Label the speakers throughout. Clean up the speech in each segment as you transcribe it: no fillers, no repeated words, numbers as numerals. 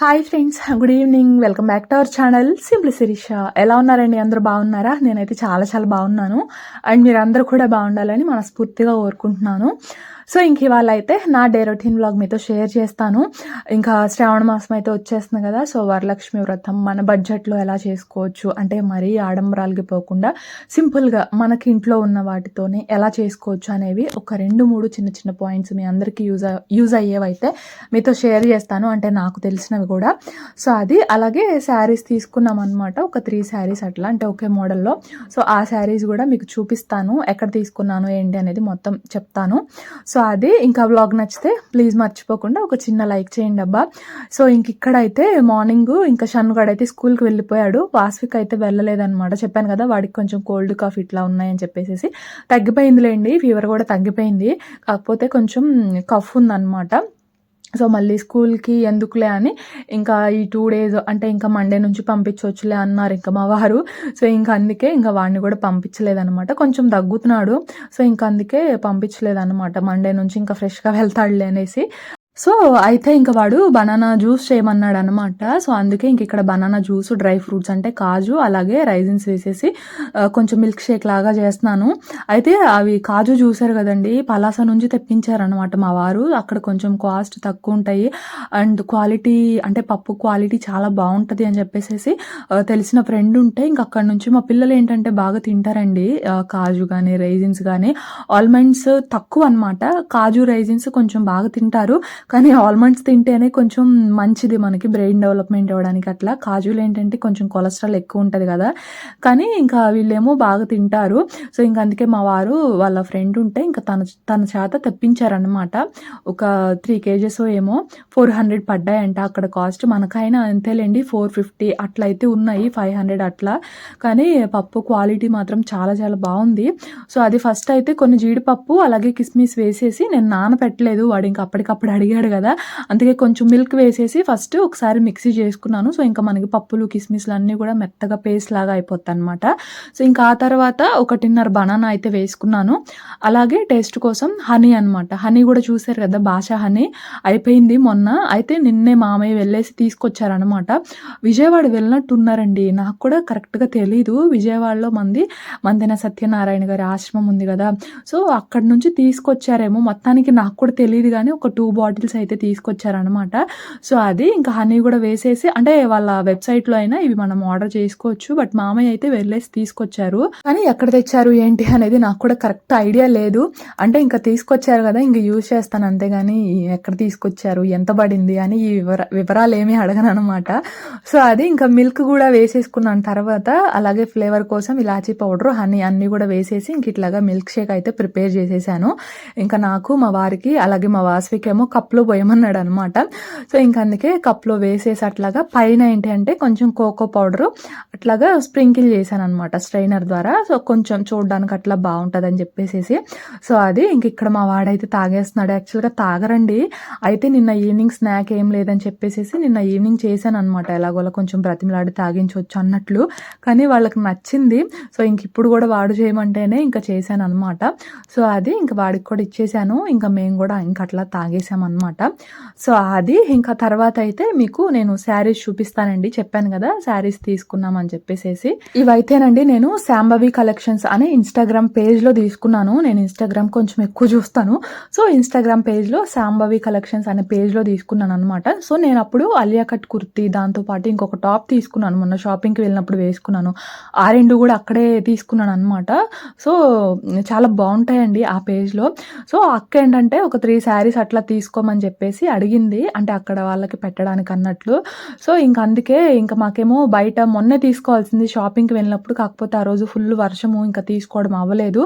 Speaker 1: Hi friends, good evening. Welcome back to our channel simply Shirisha. ఎలా ఉన్నారండి? అందరూ బాగున్నారా? నేనైతే చాలా చాలా బాగున్నాను. అండ్ మీరు అందరూ కూడా బాగుండాలని మనస్ఫూర్తిగా కోరుకుంటున్నాను. సో ఇంక ఇవాళ అయితే నా డే రొటీన్ వ్లాగ్ మీతో షేర్ చేస్తాను. ఇంకా శ్రావణ మాసం అయితే వచ్చేస్తుంది కదా. సో వరలక్ష్మి వ్రతం మన బడ్జెట్లో ఎలా చేసుకోవచ్చు, అంటే మరీ ఆడంబరాలకి పోకుండా సింపుల్గా మనకి ఇంట్లో ఉన్న వాటితోనే ఎలా చేసుకోవచ్చు అనేవి ఒక 2-3 చిన్న చిన్న పాయింట్స్ మీ అందరికీ యూజ్ అయ్యేవైతే మీతో షేర్ చేస్తాను. అంటే నాకు తెలిసినవి కూడా. సో అది అలాగే శారీస్ తీసుకున్నాం అనమాట. ఒక 3 శారీస్ అట్లా, అంటే ఒకే మోడల్లో. సో ఆ శారీస్ కూడా మీకు చూపిస్తాను, ఎక్కడ తీసుకున్నాను ఏంటి అనేది మొత్తం చెప్తాను. సో అది ఇంకా వ్లాగ్ నచ్చితే ప్లీజ్ మర్చిపోకుండా ఒక చిన్న లైక్ చేయండి అబ్బా. సో ఇక్కడైతే మార్నింగ్ ఇంకా షన్నుగాడు అయితే స్కూల్కి వెళ్ళిపోయాడు. వాస్విక్ అయితే వెళ్ళలేదన్నమాట. చెప్పాను కదా వాడికి కొంచెం కోల్డ్ కాఫ్ ఇట్లా ఉన్నాయని చెప్పేసి. తగ్గిపోయిందిలేండి, ఫీవర్ కూడా తగ్గిపోయింది, కాకపోతే కొంచెం కఫ్ ఉందన్నమాట. సో మళ్ళీ స్కూల్కి ఎందుకులే అని ఇంకా ఈ 2 days అంటే ఇంకా మండే నుంచి పంపించవచ్చులే అన్నారు ఇంకా మా వారు. సో ఇంకా అందుకే ఇంకా వాడిని కూడా పంపించలేదన్నమాట. కొంచెం దగ్గుతున్నాడు, సో ఇంకా అందుకే పంపించలేదన్నమాట. మండే నుంచి ఇంకా ఫ్రెష్గా వెళ్తాడులే అనేసి. సో అయితే ఇంకా వాడు బనానా జ్యూస్ చేయమన్నాడు అనమాట. సో అందుకే ఇంక ఇక్కడ బనానా జ్యూస్, డ్రై ఫ్రూట్స్ అంటే కాజు అలాగే రైజిన్స్ వేసేసి కొంచెం మిల్క్ షేక్ లాగా చేస్తున్నాను. అయితే అవి కాజు చూసారు కదండి, పలాస నుంచి తెప్పించారనమాట మా వారు. అక్కడ కొంచెం కాస్ట్ తక్కువ ఉంటాయి అండ్ క్వాలిటీ, అంటే పప్పు క్వాలిటీ చాలా బాగుంటుంది అని చెప్పేసి తెలిసిన ఫ్రెండ్ ఉంటే ఇంక అక్కడ నుంచి మా పిల్లలు ఏంటంటే బాగా తింటారండి కాజు కానీ రైజిన్స్ కానీ. ఆల్మండ్స్ తక్కువ అనమాట, కాజు రైజిన్స్ కొంచెం బాగా తింటారు. కానీ ఆల్మండ్స్ తింటేనే కొంచెం మంచిది మనకి బ్రెయిన్ డెవలప్మెంట్ అవ్వడానికి. అట్లా కాజులు ఏంటంటే కొంచెం కొలెస్ట్రాల్ ఎక్కువ ఉంటుంది కదా, కానీ ఇంకా వీళ్ళేమో బాగా తింటారు. సో ఇంకా అందుకే మా వారు వాళ్ళ ఫ్రెండ్ ఉంటే ఇంకా తన చేత తెప్పించారనమాట. ఒక 3 kgs ఏమో 400 పడ్డాయంట అక్కడ కాస్ట్. మనకైనా అంతేలేండి 450 అట్లా అయితే ఉన్నాయి, 500 అట్లా. కానీ పప్పు క్వాలిటీ మాత్రం చాలా చాలా బాగుంది. సో అది ఫస్ట్ అయితే కొన్ని జీడిపప్పు అలాగే కిస్మిస్ వేసేసి, నేను నానపెట్టలేదు, వాడు ఇంకా అప్పటికప్పుడు అడిగాడు కదా, అందుకే కొంచెం మిల్క్ వేసేసి ఫస్ట్ ఒకసారి మిక్సీ చేసుకున్నాను. సో ఇంకా మనకి పప్పులు కిస్మిస్లు అన్నీ కూడా మెత్తగా పేస్ట్ లాగా అయిపోతాయి అనమాట. సో ఇంకా ఆ తర్వాత 1.5 బనానా అయితే వేసుకున్నాను. అలాగే టేస్ట్ కోసం హనీ అనమాట. హనీ కూడా చూసారు కదా, బాషా హనీ అయిపోయింది మొన్న. అయితే నిన్నే మామయ్య వెళ్ళేసి తీసుకొచ్చారనమాట. విజయవాడ వెళ్ళినట్టు ఉన్నారండి, నాకు కూడా కరెక్ట్గా తెలీదు. విజయవాడలో మందిన సత్యనారాయణ గారి ఆశ్రమం ఉంది కదా, సో అక్కడ నుంచి తీసుకొచ్చారేమో, మొత్తానికి నాకు కూడా తెలియదు కానీ ఒక 2 బాటిల్స్ అయితే తీసుకొచ్చారనమాట. సో అది ఇంకా హనీ కూడా వేసేసి, అంటే వాళ్ళ వెబ్సైట్లో అయినా ఇవి మనం ఆర్డర్ చేసుకోవచ్చు, బట్ మామయ్య అయితే వెళ్ళేసి తీసుకొచ్చారు. కానీ ఎక్కడ తెచ్చారు ఏంటి అనేది నాకు కూడా కరెక్ట్ ఐడియా లేదు. అంటే ఇంకా తీసుకొచ్చారు కదా, ఇంకా యూజ్ చేస్తాను అంతేగాని ఎక్కడ తీసుకొచ్చారు ఎంత పడింది అని ఈ వివరాలు ఏమీ అడగను అనమాట. సో అది ఇంకా మిల్క్ కూడా వేసేసుకున్నాను తర్వాత. అలాగే ఫ్లేవర్ కోసం ఇలాచీ పౌడర్, హనీ అన్నీ కూడా వేసేసి ఇంక ఇట్లాగా మిల్క్ షేక్ అయితే ప్రిపేర్ చేసేసాను. ఇంకా నాకు మా వారికి అలాగే మా వాస్వికేమో కప్లో పోయమన్నాడు అనమాట. సో ఇంక అందుకే కప్లో వేసేసి అట్లాగా పైన ఏంటి అంటే కొంచెం కోకో పౌడరు అట్లాగా స్ప్రింకిల్ చేశాను అనమాట స్ట్రైనర్ ద్వారా. సో కొంచెం చూడడానికి అట్లా బాగుంటుంది అని చెప్పేసి. సో అది ఇంక ఇక్కడ మా వాడైతే తాగేస్తున్నాడు. యాక్చువల్గా తాగరండి, అయితే నిన్న ఈవినింగ్ స్నాక్ ఏం లేదని చెప్పేసి నిన్న ఈవినింగ్ చేశాను అనమాట. ఎలాగోలా కొంచెం బ్రతిమలాడి తాగించవచ్చు అన్నట్లు, కానీ వాళ్ళకి నచ్చింది. సో ఇంక ఇప్పుడు కూడా వాడు చేయమంటేనే ఇంకా చేశాను అనమాట. సో అది ఇంకా వాడికి కూడా ఇచ్చేసాను. ఇంకా మేము కూడా ఇంకా అట్లా తాగేసాం అనమాట. సో అది ఇంకా తర్వాత అయితే మీకు నేను శారీస్ చూపిస్తానండి. చెప్పాను కదా శారీస్ తీసుకున్నామని చెప్పేసి. ఇవైతేనండి నేను శాంభవి కలెక్షన్స్ అనే ఇన్స్టాగ్రామ్ పేజ్లో తీసుకున్నాను. నేను ఇన్స్టాగ్రామ్ కొంచెం ఎక్కువ చూస్తాను. సో ఇన్స్టాగ్రామ్ పేజ్లో శాంభవి కలెక్షన్స్ అనే పేజ్లో తీసుకున్నాను అనమాట. సో నేను అప్పుడు అలియా కట్ కుర్తీ, దాంతోపాటు ఇంకొక టాప్ తీసుకున్నాను, మొన్న షాపింగ్కి వెళ్ళినప్పుడు వేసుకున్నాను. ఆ 2 కూడా అక్కడే తీసుకున్నాను అనమాట. సో చాలా బాగుంటాయండి ఆ పేజ్లో. సో అక్క ఏంటంటే ఒక 3 శారీస్ అట్లా తీసుకోమని చెప్పేసి అడిగింది, అంటే అక్కడ వాళ్ళకి పెట్టడానికి అన్నట్లు. సో ఇంకా అందుకే ఇంకా మాకేమో బయట మొన్నే తీసుకోవాల్సింది షాపింగ్కి వెళ్ళినప్పుడు, కాకపోతే ఆ రోజు ఫుల్ వర్షము, ఇంకా తీసుకోవడం అవ్వలేదు.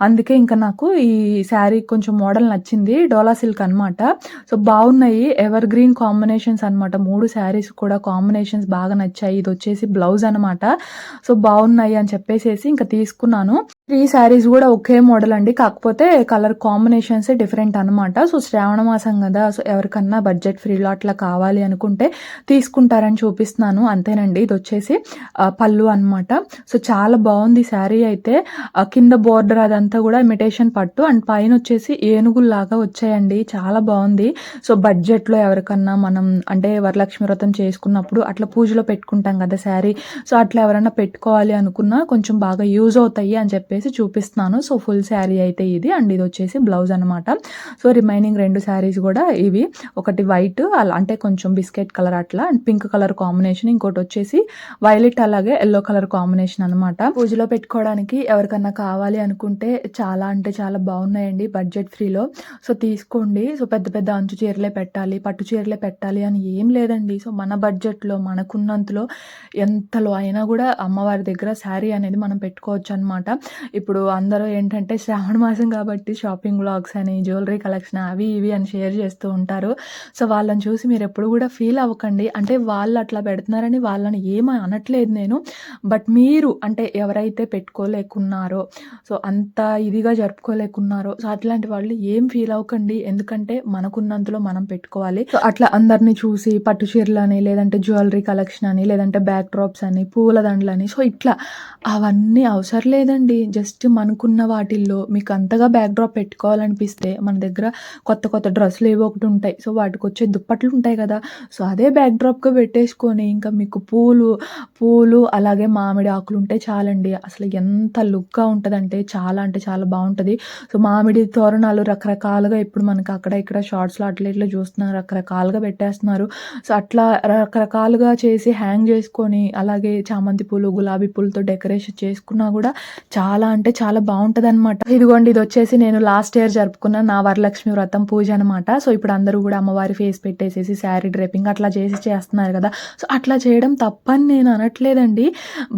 Speaker 1: అందుకే ఇంకా నాకు ఈ శారీ కొంచెం మోడల్ నచ్చింది, డోలా సిల్క్ అనమాట. సో బాగున్నాయి, ఎవర్ గ్రీన్ కాంబినేషన్స్ అనమాట. 3 శారీస్ కూడా కాంబినేషన్స్ బాగా నచ్చాయి. ఇది వచ్చేసి బ్లౌజ్ అనమాట. సో బాగున్నాయి అని చెప్పేసి ఇంకా తీసుకున్నాను. 3 శారీస్ గూడా ఒకే మోడల్ అండి. కాకపోతే కలర్ కాంబినేషన్సే డిఫరెంట్ అనమాట. సో, శ్రావణ మాసం గదా! సో, ఎవరికన్నా బడ్జెట్ ఫ్రీలో అట్లా కావాలి అనుకుంటే తీసుకుంటారని చూపిస్తున్నాను. అంతేనండి. ఇదొచ్చేసి పళ్ళు అనమాట. సో, చాలా బావుంది శారీ అయితే. కింద బోర్డర్ అదంతా గూడా ఇమిటేషన్ పట్టు అండ్ పైనొచ్చేసి ఏనుగుల్లాగా వచ్చాయండి. చాలా బావుంది. సో, బడ్జెట్‌లో ఎవరికన్నా మనం అంటే వరలక్ష్మి వ్రతం చేసుకున్నప్పుడు అట్లా పూజలో పెట్టుకుంటాం గదా శారీ. సో, అట్లా ఎవరన్నా పెట్టుకోవాలి అనుకున్నా కొంచెం బాగా యూజ్ అవుతాయి అని చెప్పేసి చూపిస్తున్నాను. సో, ఫుల్ శారీ అయితే ఇది అండ్ ఇదొచ్చేసి బ్లౌజ్ అనమాట. సో, రిమైనింగ్ 2 శారీస్ గూడా ఇవి. ఒకటి వైట్ అలా అంటే కొంచెం బిస్కెట్ కలర్ అట్లా అండ్ పింక్ కలర్ కాంబినేషన్. ఇంకోటొచ్చేసి వైలెట్ అలాగే యెల్లో కలర్ కాంబినేషన్ అనమాట. పూజలో పెట్టుకోవడానికి ఎవరికన్నా కావాలి అనుకుంటే చాలా అంటే చాలా బాగున్నాయండి బడ్జెట్ ఫ్రీలో. సో, తీసుకోండి. సో, పెద్ద పెద్ద అంచు చీరలే పెట్టాలి, పట్టు చీరలే పెట్టాలి అని ఏం లేదండి. సో, మన బడ్జెట్‌లో మనకున్నంతలో ఎంతలో అయినా గూడా అమ్మవారి దగ్గర శారీ అనేది మనం పెట్టుకోవచ్చనమాట. ఇప్పుడు అందరూ ఏంటంటే శ్రావణ మాసం కాబట్టి షాపింగ్ వ్లాగ్స్ అని, జ్యువెలరీ కలెక్షన్ అవి ఇవి అని షేర్ చేస్తూ ఉంటారు. సో, వాళ్ళని చూసి మీరెప్పుడు గూడా ఫీల్ అవ్వకండి. అంటే వాళ్ళు అట్లా పెడుతున్నారని వాళ్ళని ఏమి అనట్లేదు నేను. బట్ మీరు అంటే ఎవరైతే పెట్టుకోలేకున్నారో, సో, అంత ఇదిగా జరుపుకోలేకున్నారో, సో, అట్లాంటి వాళ్ళు ఏం ఫీల్ అవ్వకండి. ఎందుకంటే మనకున్నంతలో మనం పెట్టుకోవాలి. సో, అట్లా అందరిని చూసి పట్టు చీరలని, లేదంటే జ్యువెలరీ కలెక్షన్ అని, లేదంటే బ్యాక్ డ్రాప్స్ అని, పూల దండలని సో, ఇట్లా అవన్నీ అవసరం లేదండి. జస్ట్ మనకున్న వాటిల్లో మీకు అంతగా బ్యాక్ డ్రాప్ పెట్టుకోవాలనిపిస్తే మన దగ్గర కొత్త కొత్త డ్రెస్సులు ఏవో ఒకటి ఉంటాయి. సో, వాటికొచ్చే దుప్పట్లు ఉంటాయి కదా! సో, అదే బ్యాక్ డ్రాప్‌గా పెట్టేసుకొని ఇంకా మీకు పూలు అలాగే మామిడి ఆకులు ఉంటే చాలండి. అసలు ఎంత లుక్‌గా ఉంటదంటే చాలా అంటే చాలా బావుంటది. సో, మామిడి తోరణాలు రకరకాలుగా ఇప్పుడు మనకు అక్కడ ఇక్కడ షార్ట్స్‌లో అట్లా ఇట్లా చూస్తున్నాం రకరకాలుగా పెట్టేస్తున్నారు. సో, అట్లా రకరకాలుగా చేసి హ్యాంగ్ చేసుకొని అలాగే చామంతి పూలు, గులాబీ పూలతో డెకరేషన్ చేసుకున్నా గూడా చాలా అంటే చాలా బావుంటదనమాట. ఇదిగోండి ఇదొచ్చేసి నేను లాస్ట్ ఇయర్ జరుపుకున్న నా వరలక్ష్మి వ్రతం పూజ అనమాట. సో, ఇప్పుడు అందరూ గూడా అమ్మవారి ఫేస్ పెట్టేసేసి శారీ డ్రేపింగ్ అట్లా చేస్తున్నారు గదా! సో, అట్లా చేయడం తప్పని నేను అనట్లేదండి.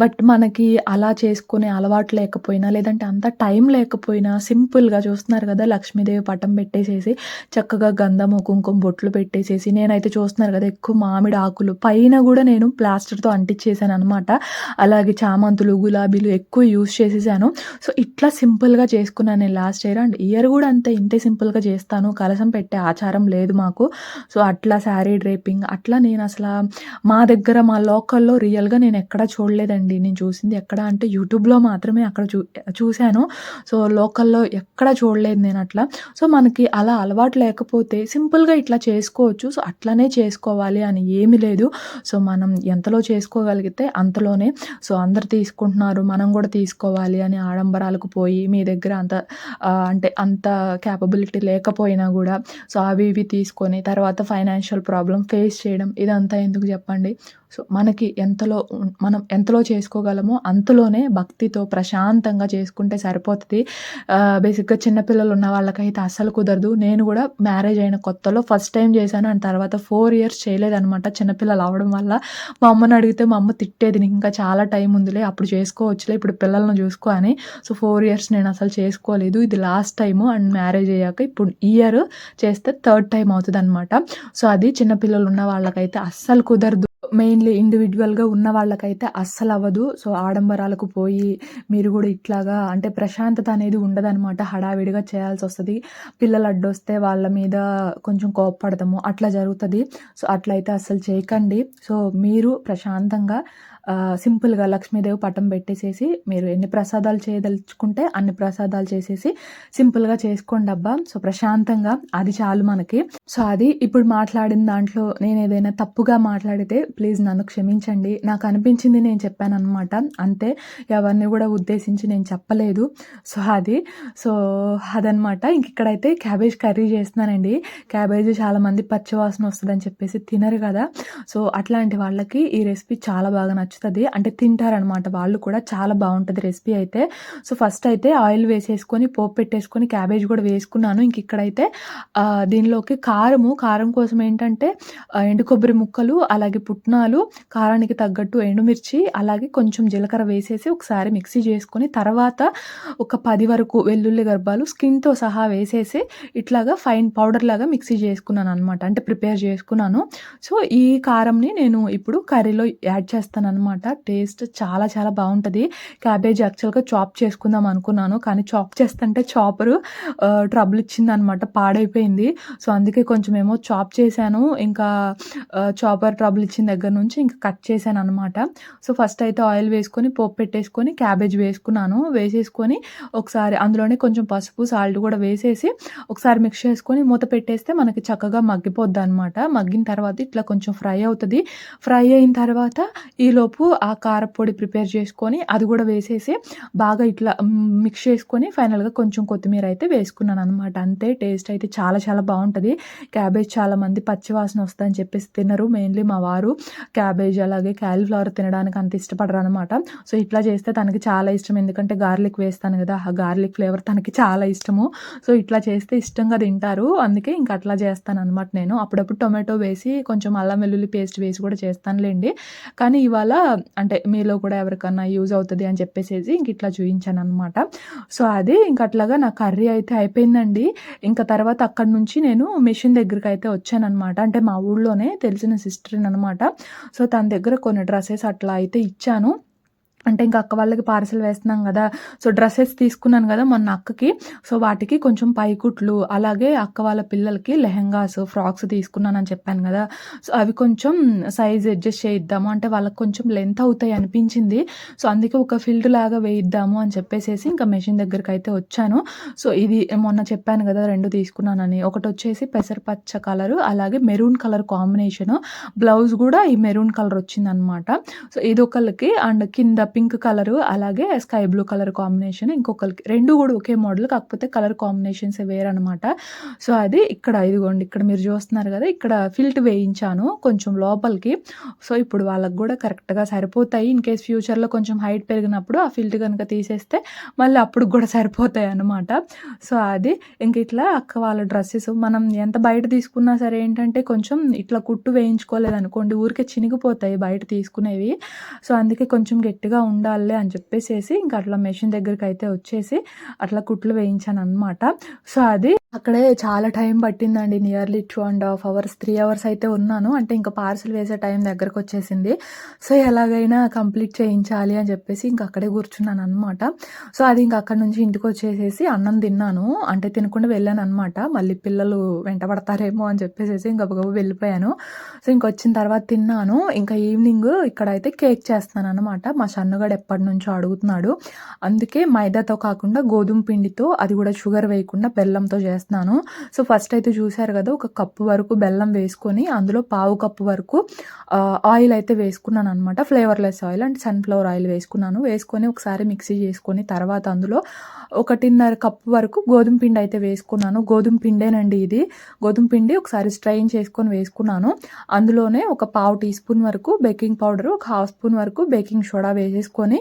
Speaker 1: బట్ మనకి అలా చేసుకునే అలవాటు లేకపోయినా, లేదంటే అంత టైం లేకపోయినా సింపుల్‌గా చూస్తున్నారు గదా! లక్ష్మీదేవి పటం పెట్టేసేసి చక్కగా గంధము, కుంకుమ బొట్లు పెట్టేసేసి నేనైతే చూస్తున్నారు గదా! ఎక్కువ మామిడి ఆకులు పైన గూడా నేను ప్లాస్టర్‌తో అంటించేసాననమాట. అలాగే చామంతులు, గులాబీలు ఎక్కువ యూజ్ చేసేసాను. సో, ఇట్లా సింపుల్‌గా చేసుకున్నాను నేను లాస్ట్ ఇయర్ అండ్ ఇయర్ గూడా అంతే ఇంతే సింపుల్‌గా చేస్తాను. కలశం పెట్టే ఆచారం లేదు మాకు. సో, అట్లా శారీ డ్రేపింగ్ అట్లా నేనసలా మా దగ్గర మా లోకల్‌లో రియల్‌గా నేనెక్కడా చూడలేదండి. నేను చూసింది ఎక్కడ అంటే యూట్యూబ్‌లో మాత్రమే అక్కడ చూసాను. సో, లోకల్‌లో ఎక్కడా చూడలేదు నేనట్లా. సో, మనకి అలా అలవాటు లేకపోతే సింపుల్‌గా ఇట్లా చేసుకోవచ్చు. సో, అట్లనే చేసుకోవాలి అని ఏమి లేదు. సో, మనం ఎంతలో చేసుకోగలిగితే అంతలోనే. సో, అందరూ తీసుకుంటున్నారు మనం గూడా తీసుకోవాలి అని ఆడంబరాలకు పోయి మీ దగ్గర అంటే అంత కేపబిలిటీ లేకపోయినా గూడా సో, అవి ఇవి తీసుకొని తర్వాత ఫైనాన్షియల్ ప్రాబ్లమ్ ఫేస్ చేయడం ఇదంతా ఎందుకు జెప్పండి. సో, మనకి మనం ఎంతలో చేసుకోగలమో అంతలోనే భక్తితో ప్రశాంతంగా చేసుకుంటే సరిపోతది. బేసిక్‌గా చిన్న పిల్లలు ఉన్న వాళ్ళకైతే అస్సలు కుదరదు. నేను గూడా మ్యారేజ్ అయిన కొత్తలో ఫస్ట్ టైమ్ చేశాను. అండ్ తర్వాత 4 ఇయర్స్ చేయలేదనమాట చిన్న పిల్లలు అవ్వడం వల్ల. మా అమ్మని అడిగితే మా అమ్మ తిట్టేది. "నీకు ఇంకా చాలా టైం ఉందిలే అప్పుడు చేసుకోవచ్చులే ఇప్పుడు పిల్లల్ని చూసుకో" అని. సో, 4 ఇయర్స్ నేను అసలు చేసుకోలేదు. ఇది లాస్ట్ టైము అండ్ మ్యారేజ్ అయ్యాక ఇప్పుడు ఈ ఇయర్ చేస్తే థర్డ్ టైమ్ అవుతదనమాట. సో, అది చిన్న పిల్లలు ఉన్న వాళ్ళకైతే అస్సలు కుదరదు. మెయిన్‌లీ ఇండివిడ్యువల్‌గా ఉన్న వాళ్ళకైతే అస్సలవ్వదు. సో, ఆడంబరాలకు పోయి మీరు గూడా ఇట్లాగా అంటే ప్రశాంతత అనేది ఉండదనమాట. హడావిడిగా చేయాల్సొస్తది. పిల్లలు అడ్డొస్తే వాళ్ళ మీద కొంచెం కోప్పడతాము. అట్లా జరుగుతది. సో, అట్లయితే అస్సలు చేయకండి. సో, మీరు ప్రశాంతంగా సింపుల్‌గా లక్ష్మీదేవి పటం పెట్టేసేసి మీరు ఎన్ని ప్రసాదాలు చేయదలుచుకుంటే అన్ని ప్రసాదాలు చేసేసి సింపుల్‌గా చేసుకోండబ్బా. సో, ప్రశాంతంగా అది చాలు మనకి. సో, అది ఇప్పుడు మాట్లాడిన దాంట్లో నేనేదైనా తప్పుగా మాట్లాడితే ప్లీజ్ నన్ను క్షమించండి. నాకు అనిపించింది నేను చెప్పాననమాట. అంతే. ఎవరిని గూడా ఉద్దేశించి నేను చెప్పలేదు. సో, అదనమాట. ఇంకిక్కడైతే క్యాబేజ్ కర్రీ చేస్తున్నానండి. క్యాబేజ్ చాలామంది పచ్చి వాసన వస్తదని చెప్పేసి తినరు గదా! సో, అట్లాంటి వాళ్ళకి ఈ రెసిపీ చాలా బాగా నచ్చుతది. అంటే తింటారనమాట వాళ్ళు కూడా. చాలా బావుంటది రెసిపీ అయితే. సో, ఫస్ట్ అయితే ఆయిల్ వేసేసుకొని పోపు పెట్టేసుకొని క్యాబేజ్ గూడా వేసుకున్నాను. ఇంకిక్కడైతే దీనిలోకి కారం కోసం ఏంటంటే ఎండు కొబ్బరి ముక్కలు, అలాగే పుట్నాలు, కారానికి తగ్గట్టు ఎండుమిర్చి, అలాగే కొంచెం జీలకర్ర వేసేసి ఒకసారి మిక్సీ చేసుకొని తర్వాత ఒక 10 వరకు వెల్లుల్లి గర్భాలు స్కిన్‌తో సహా వేసేసి ఇట్లాగా ఫైన్ పౌడర్ లాగా మిక్సీ చేసుకున్నాననమాట. అంటే ప్రిపేర్ చేసుకున్నాను. సో, ఈ కారంని నేను ఇప్పుడు కర్రీలో యాడ్ చేస్తాననమాట. అనమాట. టేస్ట్ చాలా చాలా బావుంటది. క్యాబేజ్ యాక్చువల్‌గా చాప్ చేసుకుందాం అనుకున్నాను. కానీ చాప్ చేస్తుంటే చాపరు ట్రబుల్ ఇచ్చిందనమాట. పాడైపోయింది. సో, అందుకే కొంచెమేమో చాప్ చేశాను. ఇంకా చాపర్ ట్రబుల్ ఇచ్చిన దగ్గర నుంచి ఇంకా కట్ చేశాననమాట. సో, ఫస్ట్ అయితే ఆయిల్ వేసుకొని పోపు పెట్టేసుకొని క్యాబేజ్ వేసుకున్నాను. వేసేసుకొని ఒకసారి అందులోనే కొంచెం పసుపు, సాల్ట్ కూడా వేసేసి ఒకసారి మిక్స్ చేసుకొని మూత పెట్టేస్తే మనకి చక్కగా మగ్గిపోద్దనమాట. మగ్గిన తర్వాత ఇట్లా కొంచెం ఫ్రై అవుతది. ఫ్రై అయిన తర్వాత ఈలోపు ఆ కారప్పొడి ప్రిపేర్ చేసుకొని అది కూడా వేసేసి బాగా ఇట్లా మిక్స్ చేసుకొని ఫైనల్‌గా కొంచెం కొత్తిమీర అయితే వేసుకున్నాననమాట. అంతే టేస్ట్ అయితే చాలా చాలా బావుంటది. క్యాబేజ్ చాలామంది పచ్చి వాసన వస్తదని చెప్పేసి తినరు. మెయిన్‌లీ మా వారు క్యాబేజ్ అలాగే కాలీఫ్లవర్ తినడానికి అంత ఇష్టపడరనమాట. సో, ఇట్లా చేస్తే తనకి చాలా ఇష్టం. ఎందుకంటే గార్లిక్ వేస్తాను కదా! ఆ గార్లిక్ ఫ్లేవర్ తనకి చాలా ఇష్టము. సో, ఇట్లా చేస్తే ఇష్టంగా తింటారు. అందుకే ఇంక అట్లా చేస్తాననమాట నేను. అప్పుడప్పుడు టొమాటో వేసి కొంచెం అల్లం వెల్లుల్లి పేస్ట్ వేసి కూడా చేస్తానులెండి. కానీ ఇవాళ అంటే మీలో కూడా ఎవరికన్నా యూజ్ అవుతది అని చెప్పేసేసి ఇంక ఇట్లా చూయించాననమాట. సో, అది ఇంక అట్లాగా నా కర్రీ అయితే అయిపోయిందండి. ఇంక తర్వాత అక్కడి నుంచి నేను మెషిన్ దగ్గరికైతే వచ్చాననమాట. అంటే మా ఊళ్ళోనే తెలిసిన సిస్టరేననమాట. సో, తన దగ్గర కొన్ని డ్రెసెస్ అట్లా అయితే ఇచ్చాను. అంటే ఇంక అక్క వాళ్ళకి పార్సెల్ వేస్తున్నాం గదా! సో, డ్రెసెస్ తీసుకున్నాను గదా! మొన్న అక్కకి. సో, వాటికి కొంచెం పైకుట్లు, అలాగే అక్క వాళ్ళ పిల్లలకి లెహెంగాస్, ఫ్రాక్స్ తీసుకున్నానని చెప్పాను గదా! సో, అవి కొంచెం సైజ్ అడ్జస్ట్ చేయిద్దాము. అంటే వాళ్ళకి కొంచెం లెంత్ అవుతాయి అనిపించింది. సో, అందుకే ఒక ఫిల్డ్ లాగా వేయిద్దాము అని చెప్పేసేసి ఇంకా మెషిన్ దగ్గరకైతే వచ్చాను. సో, ఇది మొన్న చెప్పాను గదా! 2 తీసుకున్నానని. ఒకటొచ్చేసి పెసరపచ్చ కలరు, అలాగే మెరూన్ కలర్ కాంబినేషను. బ్లౌజ్ గూడా ఈ మెరూన్ కలర్ వచ్చిందనమాట. సో, ఇదొకళ్ళకి అండ్ కింద పింక్ కలరు, అలాగే స్కై బ్లూ కలర్ కాంబినేషన్ ఇంకొకళ్ళకి. 2 గూడా ఒకే మోడల్. కాకపోతే కలర్ కాంబినేషన్సే వేరనమాట. సో, అది ఇక్కడ ఇదిగోండి ఇక్కడ మీరు చూస్తున్నారు గదా! ఇక్కడ ఫిల్ట్ వేయించాను కొంచెం లోపలికి. సో, ఇప్పుడు వాళ్ళకి గూడా కరెక్ట్‌గా సరిపోతాయి. ఇన్‌కేస్ ఫ్యూచర్‌లో కొంచెం హైట్ పెరిగినప్పుడు ఆ ఫిల్ట్ గనుక తీసేస్తే మళ్ళీ అప్పటికి గూడా సరిపోతాయన్నమాట. సో, అది ఇంక ఇట్లా అక్క వాళ్ళ డ్రెసెస్ మనం ఎంత బయట తీసుకున్నా సరే ఏంటంటే కొంచెం ఇట్లా కుట్టు వేయించుకోలేదనుకోండి ఊరికే చినిగిపోతాయి బయట తీసుకునేవి. సో, అందుకే కొంచెం గట్టిగా ఉండాలిలే అని చెప్పేసేసి ఇంక అట్లా మెషిన్ దగ్గరికైతే వచ్చేసి అట్లా కుట్లు వేయించాననమాట. సో, అది అక్కడే చాలా టైం పట్టిందండి. నియర్లీ 2½ అవర్స్, 3 అవర్స్ అయితే ఉన్నాను. అంటే ఇంక పార్సెల్ వేసే టైం దగ్గరకొచ్చేసింది. సో, ఎలాగైనా కంప్లీట్ చేయించాలి అని చెప్పేసి ఇంక అక్కడే కూర్చున్నాననమాట. సో, అది ఇంక అక్కడి నుంచి ఇంటికొచ్చేసేసి అన్నం తిన్నాను. అంటే తినకుండా వెళ్ళాననమాట. మళ్ళీ పిల్లలు వెంటపడతారేమో అని చెప్పేసేసి ఇంక గబగబా వెళ్ళిపోయాను. సో, ఇంకొచ్చిన తర్వాత తిన్నాను. ఇంకా ఈవినింగ్ ఇక్కడైతే కేక్ చేస్తున్నాననమాట. మా సన్నగాడు ఎప్పటినుంచో అడుగుతున్నాడు. అందుకే మైదాతో కాకుండా గోధుమ పిండితో, అది కూడా షుగర్ వేయకుండా బెల్లంతో చేస్తున్నాను. సో, ఫస్ట్ అయితే చూసారు కదా! ఒక కప్పు వరకు బెల్లం వేసుకొని అందులో పావు కప్పు వరకు ఆయిల్ అయితే వేసుకున్నాననమాట. ఫ్లేవర్‌లెస్ ఆయిల్ అంటే సన్‌ఫ్లవర్ ఆయిల్ వేసుకున్నాను. వేసుకొని ఒకసారి మిక్సీ చేసుకొని తర్వాత అందులో 1:30 కప్పు వరకు గోధుమ పిండి అయితే వేసుకున్నాను. గోధుమ పిండేనండి ఇది. గోధుమ పిండి ఒకసారి స్ట్రెయిన్ చేసుకొని వేసుకున్నాను. అందులోనే ఒక పావు టీ స్పూన్ వరకు బేకింగ్ పౌడరు, ఒక హాఫ్ స్పూన్ వరకు బేకింగ్ సోడా వేసేసుకొని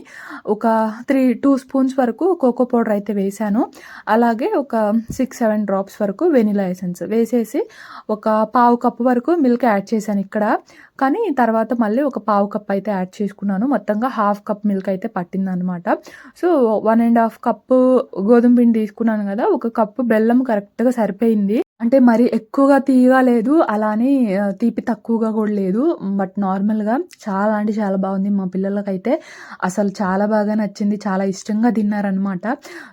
Speaker 1: ఒక 2 స్పూన్స్ వరకు కోకో పౌడర్ అయితే వేశాను. అలాగే ఒక 6-7 డ్రాప్స్ వరకు వెనిలా ఎసెన్స్ వేసేసి ఒక పావు కప్పు వరకు మిల్క్ యాడ్ చేశాను ఇక్కడ. కానీ తర్వాత మళ్ళీ ఒక పావు కప్ అయితే యాడ్ చేసుకున్నాను. మొత్తంగా హాఫ్ కప్ మిల్క్ అయితే పట్టిందనమాట. సో, 1½ కప్పు గోధుమ పిండి తీసుకున్నాను కదా! ఒక కప్పు బెల్లం కరెక్ట్‌గా సరిపోయింది. అంటే మరి ఎక్కువగా తీయగా లేదు. అలా అని తీపి తక్కువగా కూడా లేదు. బట్ నార్మల్‌గా చాలా అంటే చాలా బాగుంది. మా పిల్లలకైతే అసలు చాలా బాగా నచ్చింది. చాలా ఇష్టంగా తిన్నారనమాట.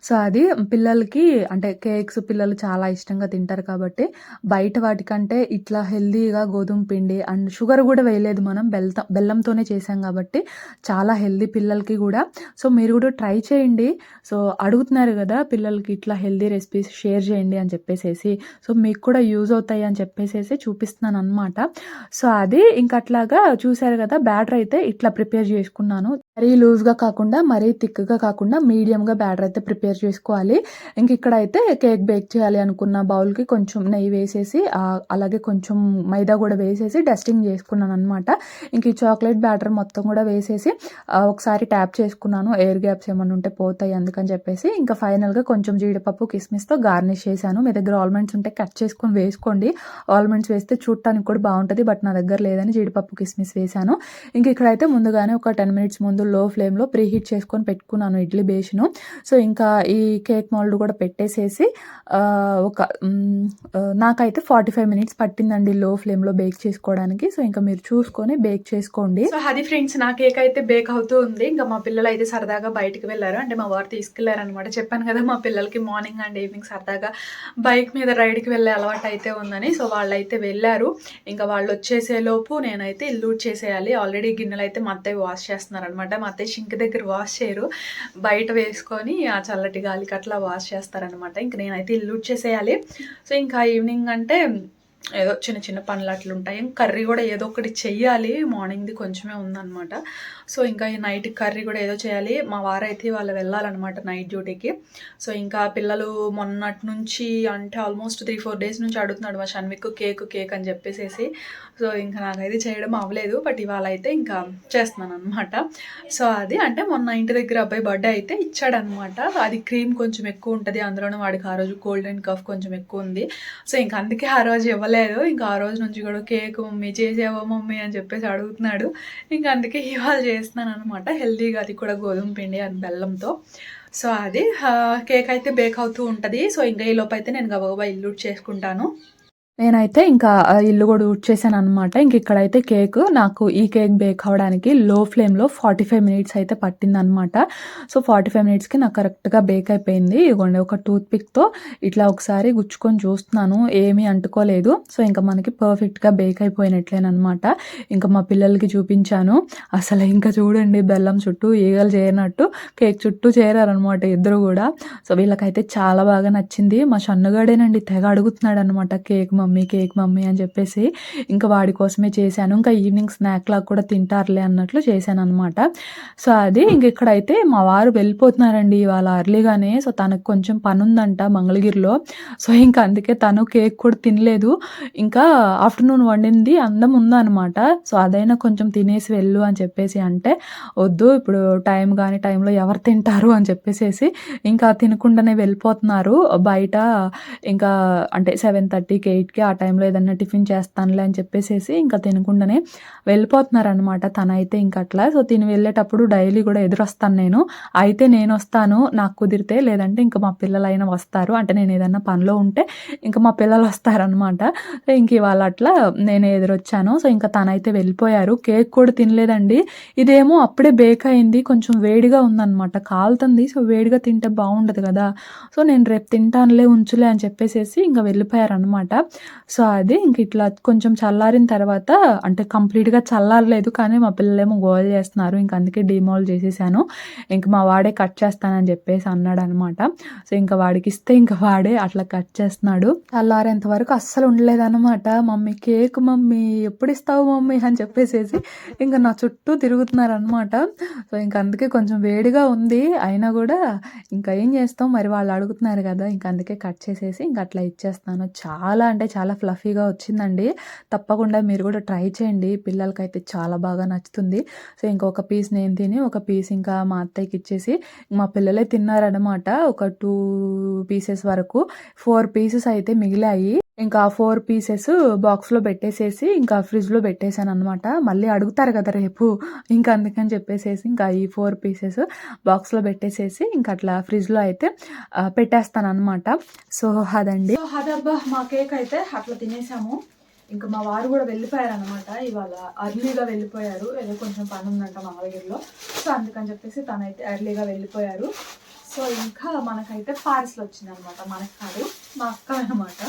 Speaker 1: సో, అది పిల్లలకి అంటే కేక్స్ పిల్లలు చాలా ఇష్టంగా తింటారు కాబట్టి బయట వాటికంటే ఇట్లా హెల్తీగా గోధుమ పిండి అండ్ షుగర్ కూడా వేయలేదు మనం. బెల్లంతోనే చేసాం కాబట్టి చాలా హెల్తీ పిల్లలకి కూడా. సో, మీరు కూడా ట్రై చేయండి. సో, అడుగుతున్నారు కదా! పిల్లలకి ఇట్లా హెల్తీ రెసిపీస్ షేర్ చేయండి అని చెప్పేసేసి. సో, మీకు కూడా యూజ్ అవుతాయి అని చెప్పేసేసి చూపిస్తున్నాననమాట. సో, అది ఇంక అట్లాగా చూసారు కదా! బ్యాటర్ అయితే ఇట్లా ప్రిపేర్ చేసుకున్నాను. మరీ లూజ్‌గా కాకుండా, మరీ థిక్‌గా కాకుండా మీడియంగా బ్యాటర్ అయితే ప్రిపేర్ చేసుకోవాలి. ఇంక ఇక్కడైతే కేక్ బేక్ చేయాలి అనుకున్న బౌల్‌కి కొంచెం నెయ్యి వేసేసి అలాగే కొంచెం మైదా కూడా వేసేసి డస్టింగ్ చేసుకున్నాననమాట. ఇంక ఈ చాక్లెట్ బ్యాటర్ మొత్తం కూడా వేసేసి ఒకసారి ట్యాప్ చేసుకున్నాను. ఎయిర్ గ్యాప్స్ ఏమన్నా ఉంటే పోతాయి అందుకని చెప్పేసి. ఇంకా ఫైనల్‌గా కొంచెం జీడిపప్పు, కిస్మిస్‌తో గార్నిష్ చేశాను. మీ దగ్గర ఆల్మండ్స్ ఉంటే కట్ చేసుకొని వేసుకోండి. ఆల్మండ్స్ వేస్తే చూడటానికి కూడా బాగుంటుంది, బట్ నా దగ్గర లేదని జీడిపప్పు కిస్మిస్ వేసాను. ఇంక ఇక్కడైతే ముందుగానే ఒక 10 మినిట్స్ ముందు లో ఫ్లేమ్లో ప్రీ హీట్ చేసుకొని పెట్టుకున్నాను ఇడ్లీ బేస్ను. సో ఇంకా ఈ కేక్ మోల్డ్ కూడా పెట్టేసేసి ఒక నాకైతే 45 మినిట్స్ పట్టిందండి లో ఫ్లేమ్లో బేక్ చేసుకోవడానికి. సో ఇంకా మీరు చూసుకొని బేక్ చేసుకోండి. సో అది ఫ్రెండ్స్, నా కేక్ అయితే బేక్ అవుతూ ఉంది. ఇంకా మా పిల్లలు అయితే సరదాగా బయటికి వెళ్ళారు, అంటే మా వారు తీసుకెళ్లారు అనమాట. చెప్పాను కదా మా పిల్లలకి మార్నింగ్ అండ్ ఈవినింగ్ సరదాగా బైక్ మీద రైడ్కి వెళ్ళే అలవాటు అయితే ఉందని. సో వాళ్ళైతే వెళ్ళారు. ఇంకా వాళ్ళు వచ్చేసేలోపు నేనైతే ఇల్లు చేసేయాలి. ఆల్రెడీ గిన్నెలు అయితే మా అత్తయ్య వాష్ చేస్తున్నారు అనమాట. మా అత్తయ్య షింక్ దగ్గర వాష్ చేయరు, బయట వేసుకొని ఆ చల్లటి గాలికి అట్లా వాష్ చేస్తారనమాట. ఇంక నేనైతే ఇల్లు చేసేయాలి. సో ఇంకా ఈవినింగ్ అంటే ఏదో చిన్న చిన్న పనులు అట్లా ఉంటాయి. కర్రీ కూడా ఏదో ఒకటి చెయ్యాలి, మార్నింగ్ది కొంచెమే ఉందన్నమాట. సో ఇంకా ఈ నైట్ కర్రీ కూడా ఏదో చేయాలి. మా వారైతే వాళ్ళు వెళ్ళాలన్నమాట నైట్ డ్యూటీకి. సో ఇంకా పిల్లలు మొన్నటి నుంచి అంటే ఆల్మోస్ట్ 3-4 డేస్ నుంచి అడుగుతున్నాడు మా షన్విక్ కేక్ అని చెప్పేసి. సో ఇంకా నాకైతే చేయడం అవ్వలేదు, బట్ ఇవాళ అయితే ఇంకా చేస్తున్నాను అనమాట. సో అది అంటే మొన్న ఇంటి దగ్గర అబ్బాయి బర్త్డే అయితే ఇచ్చాడనమాట. అది క్రీమ్ కొంచెం ఎక్కువ ఉంటుంది, అందులోనే వాడికి ఆ రోజు కోల్డ్ అండ్ కఫ్ కొంచెం ఎక్కువ ఉంది. సో ఇంకా అందుకే ఆ రోజు ఇవ్వలేదు. ఇంకా ఆ రోజు నుంచి కూడా కేక్ మమ్మీ చేసావా మమ్మీ అని చెప్పేసి అడుగుతున్నాడు. ఇంకా అందుకే ఇవాళ చేస్తున్నాను అనమాట. హెల్తీగా, అది కూడా గోధుమ పిండి అండ్ బెల్లంతో. సో అది కేక్ అయితే బేక్ అవుతూ ఉంటుంది. సో ఇంకా ఈ లోపు అయితే నేను గబగబా ఇల్లు చేసుకుంటాను. నేనైతే ఇంకా ఇల్లు కూడా ఊడ్చేసాను అనమాట. ఇంక ఇక్కడైతే కేక్, నాకు ఈ కేక్ బేక్ అవ్వడానికి లో ఫ్లేమ్లో 45 మినిట్స్ అయితే పట్టిందనమాట. సో 45 మినిట్స్కి నాకు కరెక్ట్గా బేక్ అయిపోయింది. ఇదిగోండి ఒక టూత్ పిక్తో ఇట్లా ఒకసారి గుచ్చుకొని చూస్తున్నాను, ఏమీ అంటుకోలేదు. సో ఇంకా మనకి పర్ఫెక్ట్గా బేక్ అయిపోయినట్లేనమాట. ఇంకా మా పిల్లలకి చూపించాను. అసలు ఇంకా చూడండి, బెల్లం చుట్టూ ఈగలు చేరినట్టు కేక్ చుట్టూ చేరారనమాట ఇద్దరు కూడా. సో వీళ్ళకైతే చాలా బాగా నచ్చింది. మా షన్నుగాడేనండి తెగ అడుగుతున్నాడు అనమాట, కేక్ మమ్మీ అని చెప్పేసి. ఇంకా వాడి కోసమే చేశాను. ఇంకా ఈవినింగ్ స్నాక్ లాగా కూడా తింటారులే అన్నట్లు చేశాను అనమాట. సో అది ఇంక ఇక్కడైతే మా వారు వెళ్ళిపోతున్నారండి ఇవాళ అర్లీగానే. సో తనకు కొంచెం పని ఉందంట మంగళగిరిలో. సో ఇంకా అందుకే తను కేక్ కూడా తినలేదు. ఇంకా ఆఫ్టర్నూన్ వండింది అందం ఉందనమాట. సో అదైనా కొంచెం తినేసి వెళ్ళు అని చెప్పేసి అంటే, వద్దు ఇప్పుడు టైంలో ఎవరు తింటారు అని చెప్పేసి ఇంకా తినకుండానే వెళ్ళిపోతున్నారు బయట. ఇంకా అంటే 7:30కి 8కి ఆ టైంలో ఏదన్నా టిఫిన్ చేస్తానులే అని చెప్పేసి ఇంకా తినకుండానే వెళ్ళిపోతున్నారనమాట తనైతే. ఇంక అట్లా సో తిని వెళ్ళేటప్పుడు డైలీ కూడా ఎదురొస్తాను నేను. అయితే నేను వస్తాను నాకు కుదిరితే, లేదంటే ఇంకా మా పిల్లలైనా వస్తారు. అంటే నేను ఏదన్నా పనిలో ఉంటే ఇంకా మా పిల్లలు వస్తారనమాట. ఇంక ఇవాళ అట్లా నేను ఎదురొచ్చాను. సో ఇంకా తనైతే వెళ్ళిపోయారు. కేక్ కూడా తినలేదండి. ఇదేమో అప్పుడే బేక్ అయింది, కొంచెం వేడిగా ఉందన్నమాట, కాలుతుంది. సో వేడిగా తింటే బాగుండదు కదా. సో నేను రేపు తింటానులే ఉంచులే అని చెప్పేసి ఇంకా వెళ్ళిపోయారనమాట. సో అది ఇంక ఇట్లా కొంచెం చల్లారిన తర్వాత, అంటే కంప్లీట్గా చల్లారలేదు కానీ మా పిల్లలేమో గోల చేస్తున్నారు. ఇంక అందుకే డిమాల్ చేసేసాను. ఇంక మా వాడే కట్ చేస్తానని చెప్పేసి అన్నాడు అనమాట. సో ఇంకా వాడికి ఇస్తే ఇంకా వాడే అట్లా కట్ చేస్తున్నాడు. చల్లారేంత వరకు అస్సలు ఉండలేదన్నమాట. మమ్మీ కేక్ మమ్మీ ఎప్పుడు ఇస్తావు మమ్మీ అని చెప్పేసి ఇంకా నా చుట్టూ తిరుగుతున్నారనమాట. సో ఇంకా అందుకే కొంచెం వేడిగా ఉంది, అయినా కూడా ఇంకా ఏం చేస్తాం మరి, వాళ్ళు అడుగుతున్నారు కదా. ఇంకా అందుకే కట్ చేసేసి ఇంకా అట్లా ఇచ్చేస్తాను. చాలా అంటే చాలా ఫ్లఫీగా వచ్చిందండి. తప్పకుండా మీరు కూడా ట్రై చేయండి, పిల్లలకైతే చాలా బాగా నచ్చుతుంది. సో ఇంకొక పీస్ నేను తిని, ఒక పీస్ ఇంకా మా అత్తయ్యకి ఇచ్చేసి, మా పిల్లలే తిన్నారనమాట. ఒక 2 పీసెస్ వరకు, 4 పీసెస్ అయితే మిగిలాయి. ఇంకా 4 పీసెస్ బాక్స్లో పెట్టేసేసి ఇంకా ఫ్రిడ్జ్లో పెట్టేశాను అనమాట. మళ్ళీ అడుగుతారు కదా రేపు, ఇంకా అందుకని చెప్పేసి ఇంకా ఈ 4 పీసెస్ బాక్స్లో పెట్టేసేసి ఇంకా అట్లా ఫ్రిడ్జ్లో అయితే పెట్టేస్తాను అనమాట. సో అదండి. సో అదబ్బా మా కేక్ అయితే అట్లా తినేసాము. ఇంకా మా వారు కూడా వెళ్ళిపోయారు అనమాట. ఇవాళ అర్లీగా వెళ్ళిపోయారు, ఏదో కొంచెం పని ఉందంట మంగళగిరిలో. సో అందుకని చెప్పేసి తనైతే అర్లీగా వెళ్ళిపోయారు. సో ఇంకా మనకైతే పార్సల్ వచ్చింది అనమాట, మనకు కాదు మా అక్క అనమాట.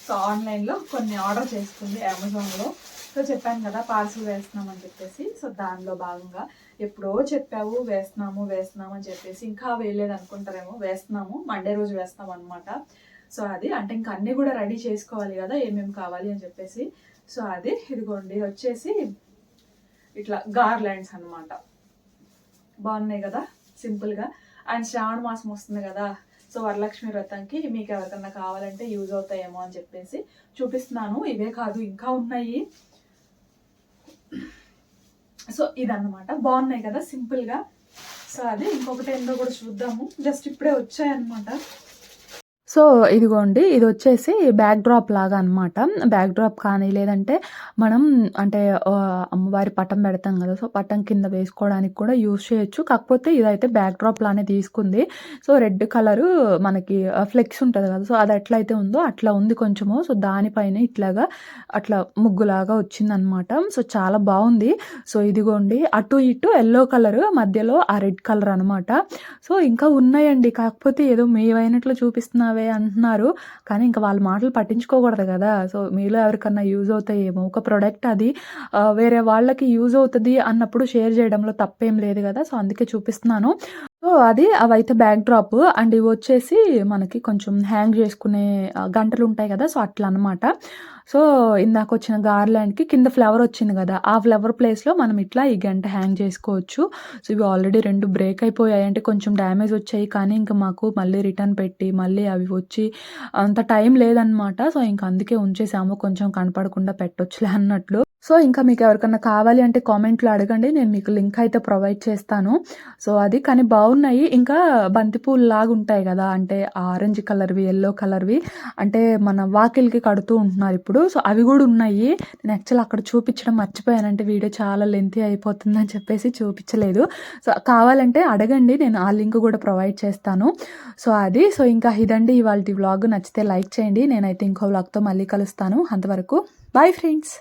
Speaker 1: సో ఆన్లైన్లో కొన్ని ఆర్డర్ చేసుకుంది అమెజాన్లో. సో చెప్పాను కదా పార్సల్ వేస్తున్నామని చెప్పేసి. సో దానిలో భాగంగా ఎప్పుడో చెప్పావు వేస్తున్నాము అని చెప్పేసి, ఇంకా వేయలేదు అనుకుంటారేమో, వేస్తున్నాము, మండే రోజు వేస్తాం అనమాట. సో అది అంటే ఇంకా అన్నీ కూడా రెడీ చేసుకోవాలి కదా ఏమేమి కావాలి అని చెప్పేసి. సో అది ఇదిగోండి వచ్చేసి ఇట్లా గార్లాండ్స్ అనమాట, బాగున్నాయి కదా సింపుల్గా. అండ్ శ్రావణ మాసం వస్తుంది కదా, సో వరలక్ష్మి వ్రతంకి మీకు ఎవరికన్నా కావాలంటే యూజ్ అవుతాయేమో అని చెప్పేసి చూపిస్తున్నాను. ఇవే కాదు ఇంకా ఉన్నాయి. సో ఇదన్నమాట, బాగున్నాయి కదా సింపుల్గా. సో అది ఇంకొకటి ఏందో కూడా చూద్దాము, జస్ట్ ఇప్పుడే వచ్చాయన్నమాట. సో సో, ఇదిగోండి ఇదొచ్చేసి బ్యాక్ డ్రాప్ లాగా అనమాట. బ్యాక్ డ్రాప్ కానీ, లేదంటే మనం అంటే అమ్మవారి పటం పెడతాం గదా! సో, పటం కింద వేసుకోవడానికి కూడా యూజ్ చేయొచ్చు. కాకపోతే ఇదైతే బ్యాక్ డ్రాప్ లానే తీసుకుంది. సో, రెడ్ కలరు మనకి ఫ్లెక్స్ ఉంటది గదా! సో, అది ఎట్లయితే ఉందో అట్లా ఉంది కొంచెము. సో, దానిపైనే ఇట్లాగా అట్లా ముగ్గులాగా వచ్చిందనమాట. సో, చాలా బావుంది. సో, ఇదిగోండి అటు ఇటు యెల్లో కలరు, మధ్యలో ఆ రెడ్ కలర్ అనమాట. సో, ఇంకా ఉన్నాయండి. కాకపోతే ఏదో మేవైనట్లు చూపిస్తున్నావే అంటున్నారు. కానీ ఇంక వాళ్ళ మాటలు పట్టించుకోకూడదు గదా! సో, మీలో ఎవరికన్నా యూజ్ అవుతాయేమో. ఒక ప్రొడక్ట్ అది వేరే వాళ్ళకి యూజ్ అవుతది అన్నప్పుడు షేర్ జేయడంలో తప్పేం లేదు గదా! సో, అందుకే చూపిస్తున్నాను. సో, అవైతే బ్యాక్ డ్రాప్ అండ్ ఇవొచ్చేసి మనకి కొంచెం హ్యాంగ్ జేసుకునే గంటలుంటాయి గదా! సో, అట్లా అనమాట. సో, ఇందాకొచ్చిన గార్లాండ్‌కి కింద ఫ్లవర్ వచ్చింది గదా! ఆ ఫ్లవర్ ప్లేస్‌లో మనం ఇట్లా ఈ గంట హ్యాంగ్ చేసుకోవచ్చు. సో, ఇవి ఆల్రెడీ 2 బ్రేక్ అయిపోయాయి. అంటే కొంచెం డ్యామేజ్ వచ్చాయి. కానీ ఇంక మాకు మళ్ళీ రిటర్న్ పెట్టి, మళ్ళీ అవి వచ్చి అంత టైం లేదనమాట. సో, ఇంక అందుకే ఉంచేసాము. కొంచెం కనపడకుండా పెట్టొచ్చులే అన్నట్లు. సో, ఇంకా మీకెవరికన్నా కావాలి అంటే కామెంట్‌లో అడగండి. నేను మీకు లింక్ అయితే ప్రొవైడ్ చేస్తాను. సో, అది కానీ బావున్నాయి. ఇంకా బంతిపూలులాగుంటాయి గదా! అంటే ఆరెంజ్ కలర్‌వి, యెల్లో కలర్‌వి అంటే మన వాకిలికి కడుతూ ఉంటున్నారిప్పుడు. సో, అవి గూడా ఉన్నాయి. నేను యాక్చువల్ అక్కడ చూపిచ్చడం మర్చిపోయాను. అంటే వీడియో చాలా లెంతీ అయిపోతుందని చెప్పేసి చూపిచ్చలేదు. సో, కావాలంటే అడగండి. నేను ఆ లింక్ గూడా ప్రొవైడ్ చేస్తాను. సో, అది. సో, ఇంకా ఇదండి ఇవాల్టి వ్లాగ్. నచ్చితే లైక్ చేయండి. నేనైతే ఇంకో వ్లాగ్‌తో మళ్ళీ కలుస్తాను. అంతవరకు బాయ్ ఫ్రెండ్స్.